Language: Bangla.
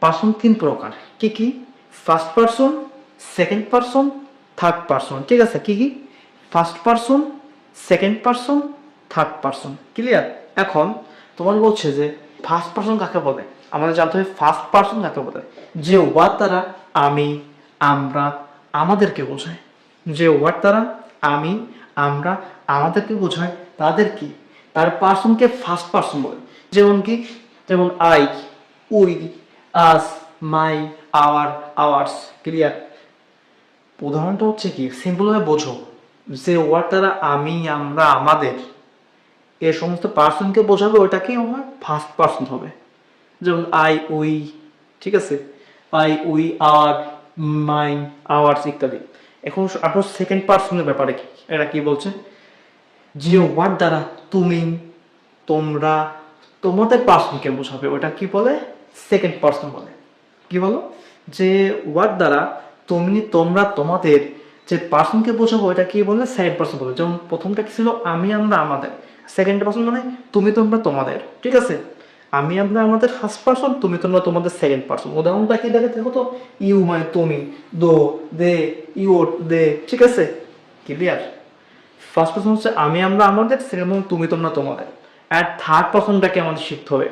পার্সন তিন প্রকার। কি কি? First person, second person, third person. ঠিক আছে, কি কি? First person, second person, third person. Clear? এখন তোমার বলছে যে ফার্স্ট পার্সন কাকে বলে? আমাদের জানতে হবে ফার্স্ট পার্সন কাকে বলে। যে ওয়ার্ড দ্বারা আমি, আমরা, আমাদেরকে বোঝায়। যে ওয়ার্ড দ্বারা আমি, আমরা, আমাদেরকে বোঝায় তাদের কি? তার পার্সনকে ফার্স্ট পার্সন বলে। যেমন কি? যেমন I, we, us, my, our, ours. Clear? উদাহরণটা হচ্ছে কি, সিম্পলভাবে বোঝো। যে ওয়ার্ড দ্বারা আমি, আমরা, আমাদের এ সমস্ত পার্সনকে বোঝাবে, ওটাকেই আমার ফার্স্ট পার্সন হবে। যেমন আই, উই, ঠিক আছে, I, we, our, mine, ours ইত্যাদি। এখন আপনার সেকেন্ড পার্সনের ব্যাপারে কি, এটা কি বলছে? যে ওয়ার্ড দ্বারা তুমি, তোমরা, তোমাদের পার্সনকে বোঝাবে, ওটা কি বলে? সেকেন্ড পার্সন বলে। কি বলো? যে ওয়ার্ড দ্বারা তুমি, তোমরা, তোমাদের যে পার্সনকে বোঝাবো, এটা কি বলে? সেকেন্ড পার্সন বলে। যেমন প্রথমটা কি ছিল? আমি, আমরা, আমাদের। সেকেন্ড পার্সন মানে তুমি, তোমরা, তোমাদের। ঠিক আছে? আমি, আমরা, আমাদের ফার্স্ট পার্সন, তুমি, তোমরা, তোমাদের সেকেন্ড পার্সন। উদাহরণটা কি দেখে দেখো তো, ইউ মানে তুমি, দো, দে, ইউর, দে। ঠিক আছে? ক্লিয়ার? ফার্স্ট পার্সন হচ্ছে আমি, আমরা, আমাদের। সেকেন্ড পার্সন তুমি, তোমরা, তোমাদের। আর থার্ড পার্সনটাকে আমাদের শিখতে হবে।